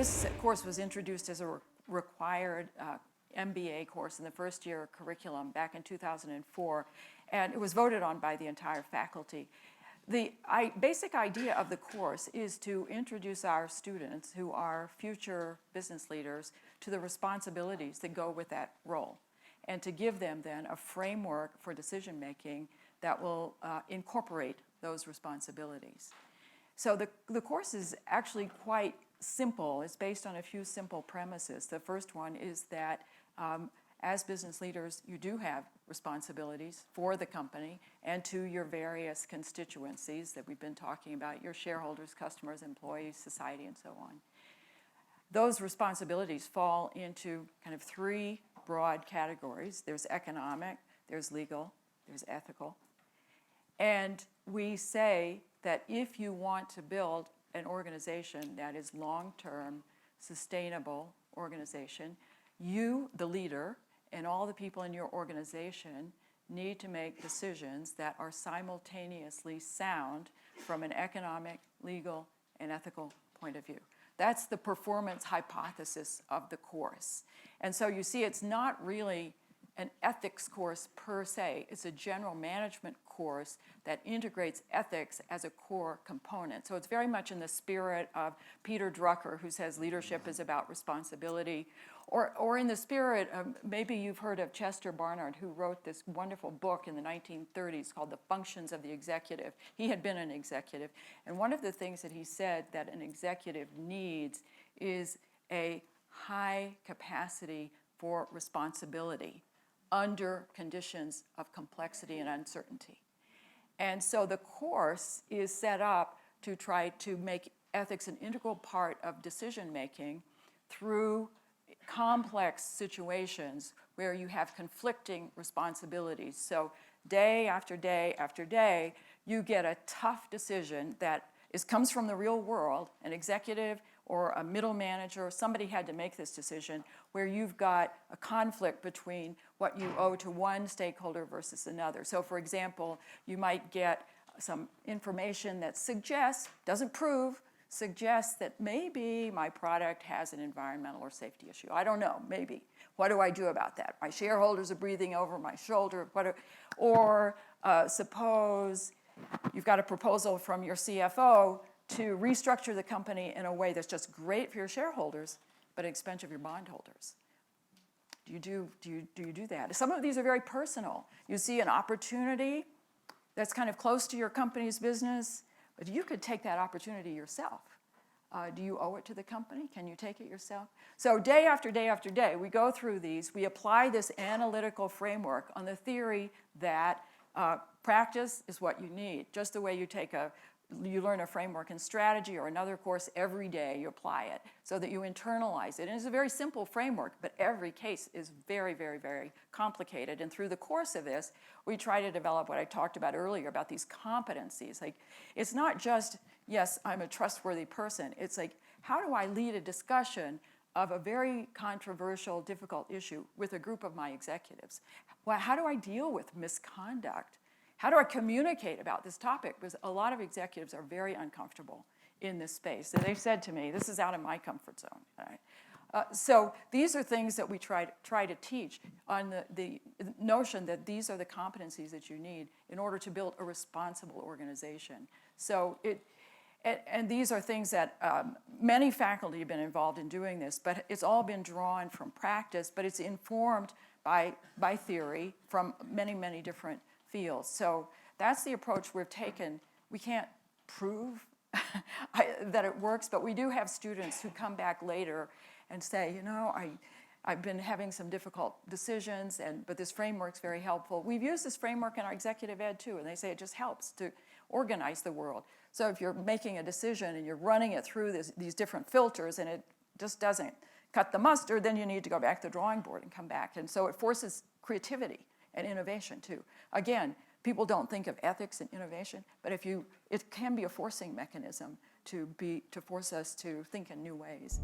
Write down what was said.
this course was introduced as a required MBA course in the first year curriculum back in 2004, and it was voted on by the entire faculty. The basic idea of the course is to introduce our students, who are future business leaders, to the responsibilities that go with that role, and to give them then a framework for decision making that will incorporate those responsibilities. So the course is actually quite simple. It's based on a few simple premises. The first one is that as business leaders, you do have responsibilities for the company and to your various constituencies that we've been talking about, your shareholders, customers, employees, society, and so on. Those responsibilities fall into kind of three broad categories. There's economic, there's legal, there's ethical. And we say that if you want to build an organization that is long-term, sustainable organization, you, the leader, and all the people in your organization need to make decisions that are simultaneously sound from an economic, legal, and ethical point of view. That's the performance hypothesis of the course. And so you see, it's not really an ethics course per se. It's a general management course that integrates ethics as a core component. So it's very much in the spirit of Peter Drucker, who says leadership is about responsibility, or in the spirit of, maybe you've heard of Chester Barnard, who wrote this wonderful book in the 1930s called The Functions of the Executive. He had been an executive, and one of the things that he said that an executive needs is a high capacity for responsibility under conditions of complexity and uncertainty. And so the course is set up to try to make ethics an integral part of decision making through complex situations where you have conflicting responsibilities. So day after day after day, you get a tough decision that comes from the real world. An executive or a middle manager, somebody had to make this decision where you've got a conflict between what you owe to one stakeholder versus another. So for example, you might get some information that suggests, doesn't prove, suggests that maybe my product has an environmental or safety issue. I don't know, maybe. What do I do about that? My shareholders are breathing over my shoulder. Suppose you've got a proposal from your CFO to restructure the company in a way that's just great for your shareholders, but at the expense of your bondholders. Do you do that? Some of these are very personal. You see an opportunity that's kind of close to your company's business, but you could take that opportunity yourself. Do you owe it to the company? Can you take it yourself? So day after day after day, we go through these. We apply this analytical framework on the theory that practice is what you need. Just the way you learn a framework in strategy or another course every day, you apply it so that you internalize it. And it's a very simple framework, but every case is very, very, very complicated. And through the course of this, we try to develop what I talked about earlier about these competencies. Like, it's not just, yes, I'm a trustworthy person. It's like, how do I lead a discussion of a very controversial, difficult issue with a group of my executives? Well, how do I deal with misconduct? How do I communicate about this topic? Because a lot of executives are very uncomfortable in this space. And they've said to me, this is out of my comfort zone. Right? So these are things that we try to teach on the notion that these are the competencies that you need in order to build a responsible organization. So and these are things that many faculty have been involved in doing this, but it's all been drawn from practice, but it's informed by theory from many, many different fields. So that's the approach we've taken. We can't prove that it works, but we do have students who come back later and say, you know, I've been having some difficult decisions, but this framework's very helpful. We've used this framework in our executive ed too, and they say it just helps to organize the world. So if you're making a decision and you're running it through these different filters and it just doesn't cut the mustard, then you need to go back to the drawing board and come back. And so it forces creativity and innovation too. Again, people don't think of ethics and innovation, but it can be a forcing mechanism to force us to think in new ways.